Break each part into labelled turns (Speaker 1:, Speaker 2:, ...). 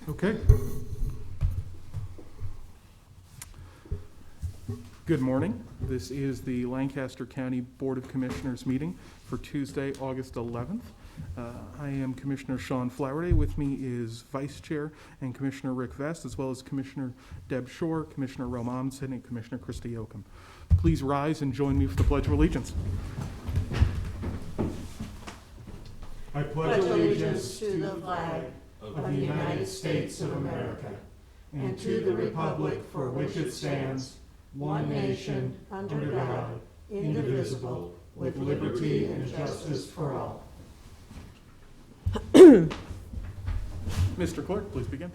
Speaker 1: Okay. Good morning. This is the Lancaster County Board of Commissioners meeting for Tuesday, August 11th. I am Commissioner Sean Flowerday. With me is Vice Chair and Commissioner Rick Vest, as well as Commissioner Deb Shore, Commissioner Rome Amundsen, and Commissioner Christy Yoakum. Please rise and join me for the Pledge of Allegiance. I pledge allegiance to the flag of the United States of America and to the republic for which it stands, one nation, under God, indivisible, with liberty and justice for all. Mr. Clerk, please begin.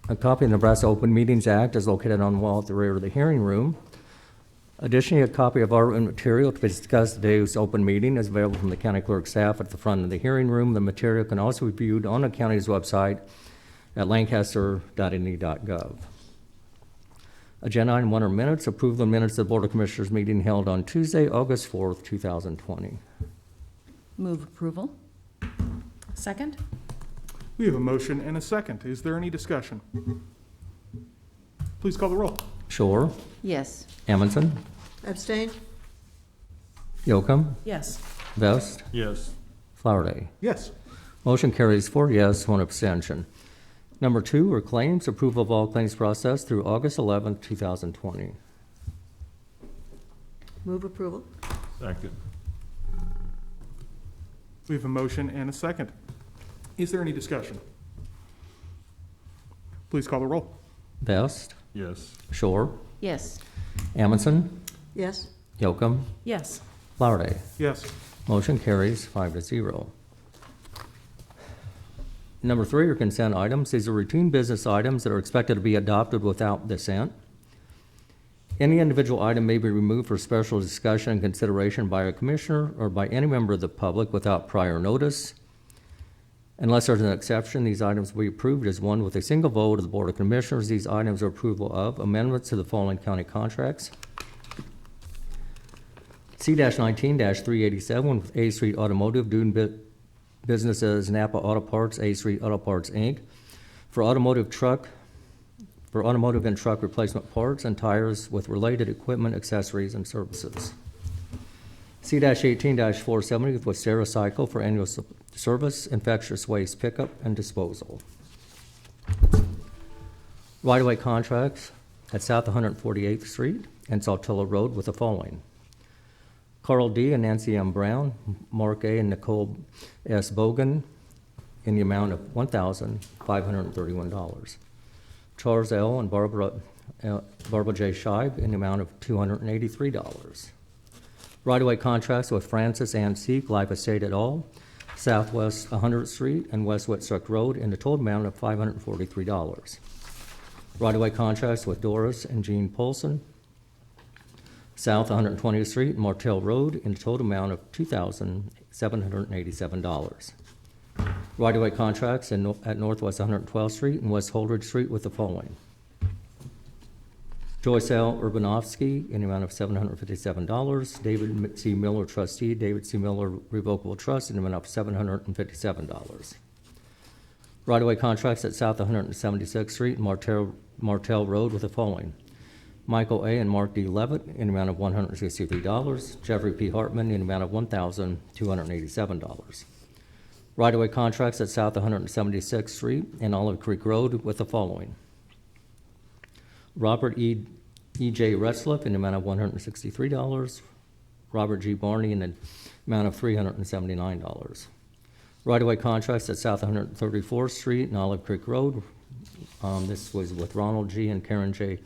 Speaker 2: A copy of the Nebraska Open Meetings Act is located on the wall at the rear of the hearing room. Additionally, a copy of our written material to discuss today's open meeting is available from the county clerk staff at the front of the hearing room. The material can also be viewed on the county's website at lancaster.ne.gov. Agenda item 1 are minutes. Approve the minutes of the Board of Commissioners meeting held on Tuesday, August 4th, 2020.
Speaker 3: Move approval.
Speaker 4: Second?
Speaker 1: We have a motion and a second. Is there any discussion? Please call the roll.
Speaker 2: Shore,
Speaker 3: Yes.
Speaker 2: Amundsen,
Speaker 5: Abstain?
Speaker 2: Yoakum,
Speaker 4: Yes.
Speaker 2: Vest,
Speaker 6: Yes.
Speaker 2: Flowerday.
Speaker 1: Yes.
Speaker 2: Motion carries 4 yes, 1 abstention. Number 2 are claims. Approval of all claims processed through August 11th, 2020.
Speaker 5: Move approval?
Speaker 6: Second.
Speaker 1: We have a motion and a second. Is there any discussion? Please call the roll.
Speaker 2: Vest,
Speaker 6: Yes.
Speaker 2: Shore,
Speaker 3: Yes.
Speaker 2: Amundsen,
Speaker 5: Yes.
Speaker 2: Yoakum,
Speaker 4: Yes.
Speaker 2: Flowerday.
Speaker 1: Yes.
Speaker 2: Motion carries 5-0. Number 3 are consent items. These are routine business items that are expected to be adopted without dissent. Any individual item may be removed for special discussion and consideration by a commissioner or by any member of the public without prior notice. Unless there's an exception, these items will be approved as one with a single vote of the Board of Commissioners. These items are approval of amendments to the following county contracts. C-19-387 with A Street Automotive doing business as Napa Auto Parts, A Street Auto Parts, Inc. for automotive and truck replacement parts and tires with related equipment, accessories, and services. C-18-470 with Sarah Cycle for annual service, infectious waste pickup and disposal. Right-of-way contracts at South 148th Street and Saltillo Road with the following. Carl D. and Nancy M. Brown, Mark A. and Nicole S. Bogan in the amount of $1,531. Charles L. and Barbara J. Scheib in the amount of $283. Right-of-way contracts with Francis Ann Seek, Life Estate et al., Southwest 100th Street and West Whitsuck Road in the total amount of $543. Right-of-way contracts with Doris and Jean Polson, South 120th Street and Martell Road in the total amount of $2,787. Right-of-way contracts at Northwest 112th Street and West Holdridge Street with the following. Joyce L. Urbanovsky in the amount of $757. David C. Miller, trustee, David C. Miller Revocable Trust in the amount of $757. Right-of-way contracts at South 176th Street and Martell Road with the following. Michael A. and Mark D. Levitt in the amount of $163. Jeffrey P. Hartman in the amount of $1,287. Right-of-way contracts at South 176th Street and Olive Creek Road with the following. Robert E. J. Retzlaff in the amount of $163. Robert G. Barney in the amount of $379. Right-of-way contracts at South 134th Street and Olive Creek Road. This was with Ronald G. and Karen J.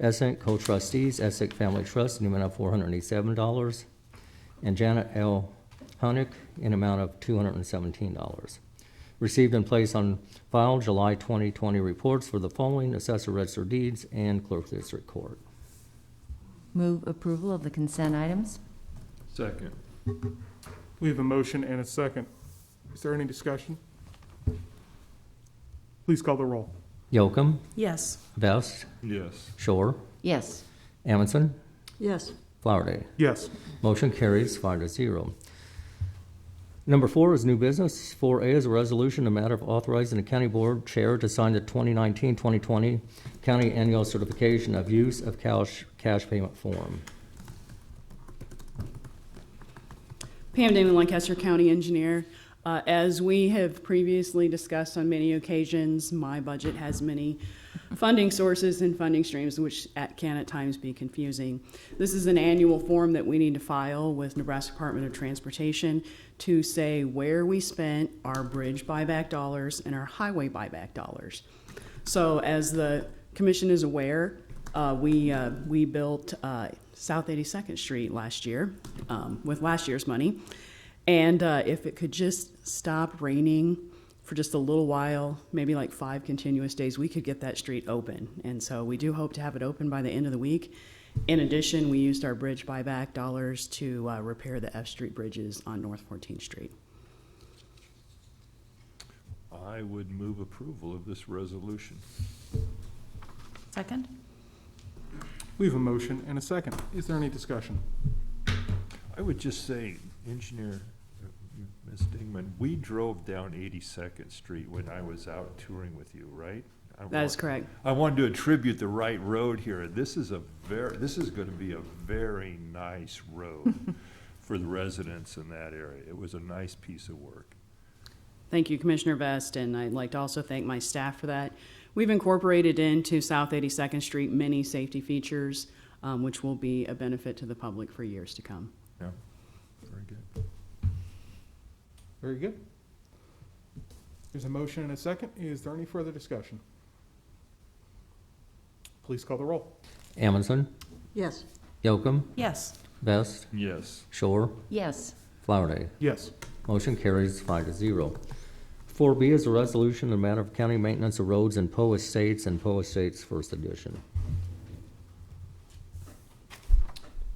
Speaker 2: Essink, co-trustees, Essink Family Trust in the amount of $487. And Janet L. Hunnick in the amount of $217. Received and placed on file July 2020 reports for the following: Assessor Register Deeds and Clerk District Court.
Speaker 3: Move approval of the consent items.
Speaker 6: Second.
Speaker 1: We have a motion and a second. Is there any discussion? Please call the roll.
Speaker 2: Yocum,
Speaker 4: Yes.
Speaker 2: Vest,
Speaker 6: Yes.
Speaker 2: Shore,
Speaker 3: Yes.
Speaker 2: Amundson,
Speaker 5: Yes.
Speaker 2: Flowerday.
Speaker 1: Yes.
Speaker 2: Motion carries 5-0. Number 4 is new business. 4A is a resolution, a matter of authorizing the county board chair to sign the 2019-2020 county annual certification of use of cash payment form.
Speaker 7: Pam Damon, Lancaster County Engineer. As we have previously discussed on many occasions, my budget has many funding sources and funding streams, which can at times be confusing. This is an annual form that we need to file with Nebraska Department of Transportation to say where we spent our bridge buyback dollars and our highway buyback dollars. So as the commission is aware, we built South 82nd Street last year with last year's money. And if it could just stop raining for just a little while, maybe like 5 continuous days, we could get that street open. And so we do hope to have it open by the end of the week. In addition, we used our bridge buyback dollars to repair the F Street bridges on North 14th Street.
Speaker 6: I would move approval of this resolution.
Speaker 4: Second?
Speaker 1: We have a motion and a second. Is there any discussion?
Speaker 6: I would just say, Engineer, Ms. Dingman, we drove down 82nd Street when I was out touring with you, right?
Speaker 7: That is correct.
Speaker 6: I wanted to attribute the right road here. This is going to be a very nice road for the residents in that area. It was a nice piece of work.
Speaker 7: Thank you, Commissioner Vest, and I'd like to also thank my staff for that. We've incorporated into South 82nd Street many safety features, which will be a benefit to the public for years to come.
Speaker 6: Yeah, very good.
Speaker 1: Very good. There's a motion and a second. Is there any further discussion? Please call the roll.
Speaker 2: Amundson,
Speaker 5: Yes.
Speaker 2: Yocum,
Speaker 4: Yes.
Speaker 2: Vest,
Speaker 6: Yes.
Speaker 2: Shore,
Speaker 3: Yes.
Speaker 2: Flowerday.
Speaker 1: Yes.
Speaker 2: Motion carries 5-0. 4B is a resolution in the matter of county maintenance of roads in Poe Estates and Poe Estates First Edition.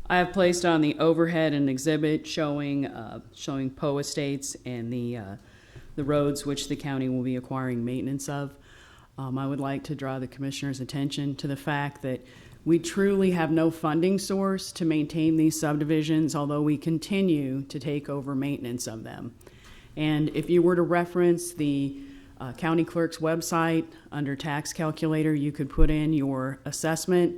Speaker 7: I have placed on the overhead an exhibit showing Poe Estates and the roads which the county will be acquiring maintenance of. I would like to draw the commissioner's attention to the fact that we truly have no funding source to maintain these subdivisions, although we continue to take over maintenance of them. And if you were to reference the county clerk's website under tax calculator, you could put in your assessment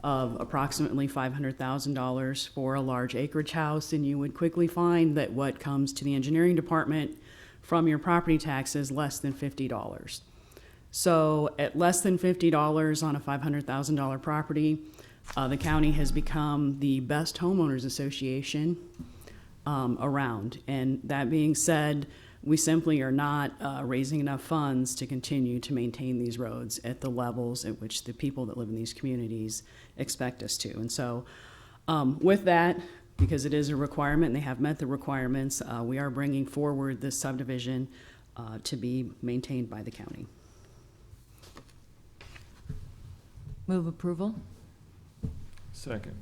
Speaker 7: of approximately $500,000 for a large acreage house, and you would quickly find that what comes to the engineering department from your property tax is less than $50. So at less than $50 on a $500,000 property, the county has become the best homeowners association around. And that being said, we simply are not raising enough funds to continue to maintain these roads at the levels at which the people that live in these communities expect us to. And so with that, because it is a requirement and they have met the requirements, we are bringing forward this subdivision to be maintained by the county.
Speaker 3: Move approval?
Speaker 6: Second.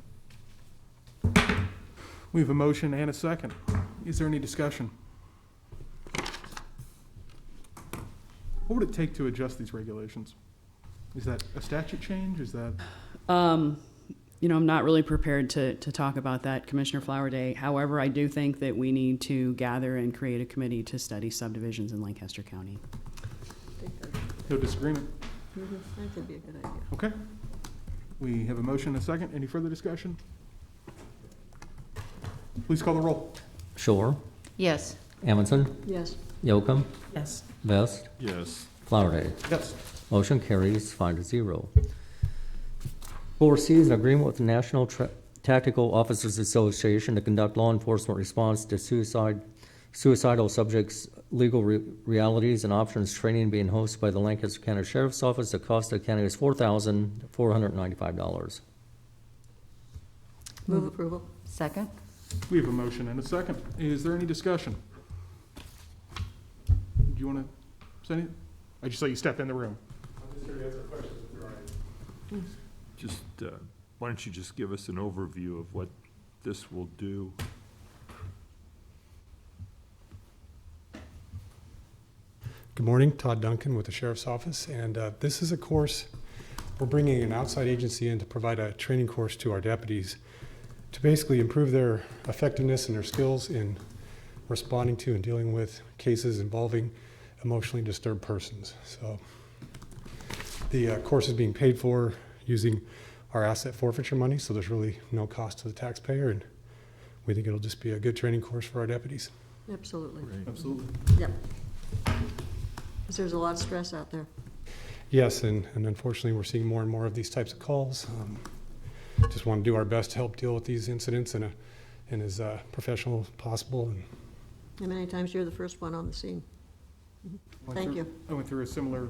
Speaker 1: We have a motion and a second. Is there any discussion? What would it take to adjust these regulations? Is that a statute change? Is that?
Speaker 7: I'm not really prepared to talk about that, Commissioner Flowerday. However, I do think that we need to gather and create a committee to study subdivisions in Lancaster County.
Speaker 1: No disagreement.
Speaker 5: That could be a good idea.
Speaker 1: Okay. We have a motion and a second. Any further discussion? Please call the roll.
Speaker 2: Shore,
Speaker 3: Yes.
Speaker 2: Amundson,
Speaker 5: Yes.
Speaker 2: Yocum,
Speaker 4: Yes.
Speaker 2: Vest,
Speaker 6: Yes.
Speaker 2: Flowerday.
Speaker 1: Yes.
Speaker 2: Motion carries 5-0. 4C is an agreement with the National Tactical Officers Association to conduct law enforcement response to suicidal subjects, legal realities and options training being hosted by the Lancaster County Sheriff's Office. The cost of the county is $4,495.
Speaker 5: Move approval.
Speaker 3: Second?
Speaker 1: We have a motion and a second. Is there any discussion? Do you want to say anything? I just saw you step in the room. I'm just here to answer questions if there are any.
Speaker 6: Just, why don't you just give us an overview of what this will do?
Speaker 8: Good morning, Todd Duncan with the Sheriff's Office, and this is a course, we're bringing an outside agency in to provide a training course to our deputies to basically improve their effectiveness and their skills in responding to and dealing with cases involving emotionally disturbed persons. So the course is being paid for using our asset forfeiture money, so there's really no cost to the taxpayer, and we think it'll just be a good training course for our deputies.
Speaker 5: Absolutely.
Speaker 1: Absolutely.
Speaker 5: Yep. Because there's a lot of stress out there.
Speaker 8: Yes, and unfortunately, we're seeing more and more of these types of calls. Just want to do our best to help deal with these incidents in as professional as possible. And
Speaker 5: And many times you're the first one on the scene. Thank you.
Speaker 1: I went through a similar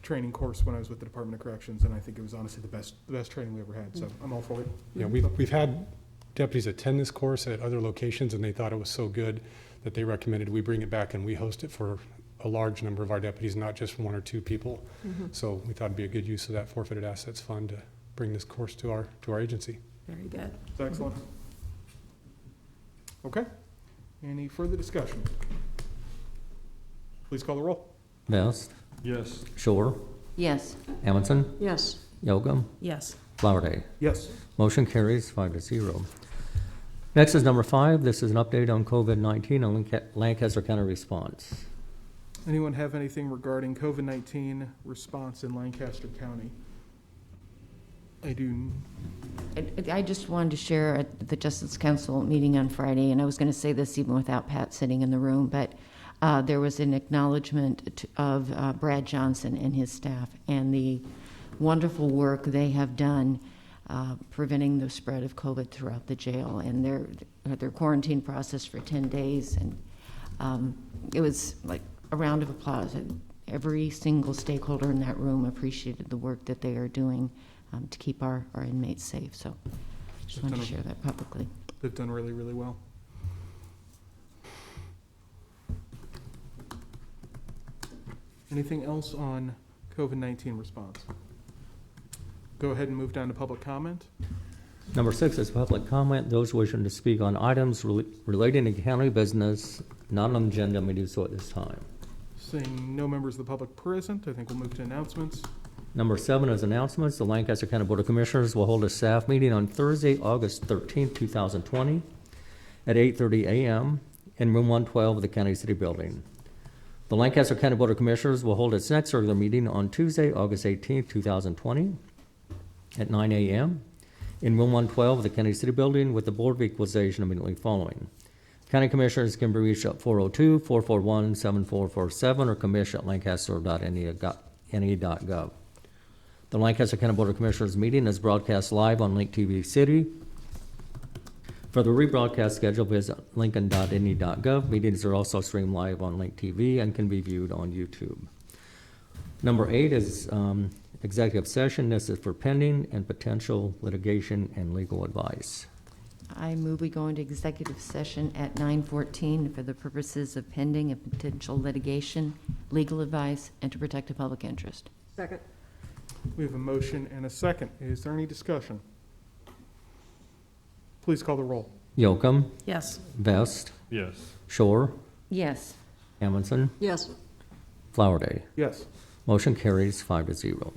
Speaker 1: training course when I was with the Department of Corrections, and I think it was honestly the best training we ever had, so I'm all for it.
Speaker 8: yeah, we've had deputies attend this course at other locations, and they thought it was so good that they recommended we bring it back and we host it for a large number of our deputies, not just one or two people. So we thought it'd be a good use of that forfeited assets fund to bring this course to our agency.
Speaker 4: Very good.
Speaker 1: That's excellent. Okay. Any further discussion? Please call the roll.
Speaker 2: Vest,
Speaker 6: Yes.
Speaker 2: Shore,
Speaker 3: Yes.
Speaker 2: Amundson,
Speaker 5: Yes.
Speaker 2: Yocum,
Speaker 4: Yes.
Speaker 2: Flowerday.
Speaker 1: Yes.
Speaker 2: Motion carries 5-0. Next is number 5. This is an update on COVID-19 and Lancaster County response.
Speaker 1: Anyone have anything regarding COVID-19 response in Lancaster County? I do.
Speaker 3: I just wanted to share at the Justice Council meeting on Friday, and I was going to say this even without Pat sitting in the room, but there was an acknowledgement of Brad Johnson and his staff and the wonderful work they have done preventing the spread of COVID throughout the jail, and their quarantine process for 10 days, and it was like a round of applause. Every single stakeholder in that room appreciated the work that they are doing to keep our inmates safe. So just wanted to share that publicly.
Speaker 1: They've done really, really well. Anything else on COVID-19 response? Go ahead and move down to public comment.
Speaker 2: Number 6 is public comment. Those wishing to speak on items relating to county business not on the agenda may do so at this time.
Speaker 1: Seeing no members of the public present, I think we'll move to announcements.
Speaker 2: Number 7 is announcements. The Lancaster County Board of Commissioners will hold a staff meeting on Thursday, August 13th, 2020 at 8:30 a.m. in room 112 of the County City Building. The Lancaster County Board of Commissioners will hold its next regular meeting on Tuesday, August 18th, 2020 at 9 a.m. in room 112 of the County City Building with the Board of Equalization immediately following. County Commissioners can be reached at 402-441-7447 or commish@lancaster.ne.gov. The Lancaster County Board of Commissioners meeting is broadcast live on Link TV City. For the rebroadcast schedule, visit lincoln.ne.gov. Meetings are also streamed live on Link TV and can be viewed on YouTube. Number 8 is executive session. This is for pending and potential litigation and legal advice.
Speaker 3: I move we go into executive session at 9:14 for the purposes of pending and potential litigation, legal advice, and to protect the public interest.
Speaker 5: Second.
Speaker 1: We have a motion and a second. Is there any discussion? Please call the roll.
Speaker 2: Yocum,
Speaker 4: Yes.
Speaker 2: Vest,
Speaker 6: Yes.
Speaker 2: Shore,
Speaker 3: Yes.
Speaker 2: Amundson,
Speaker 5: Yes.
Speaker 2: Flowerday.
Speaker 1: Yes.
Speaker 2: Motion carries 5-0.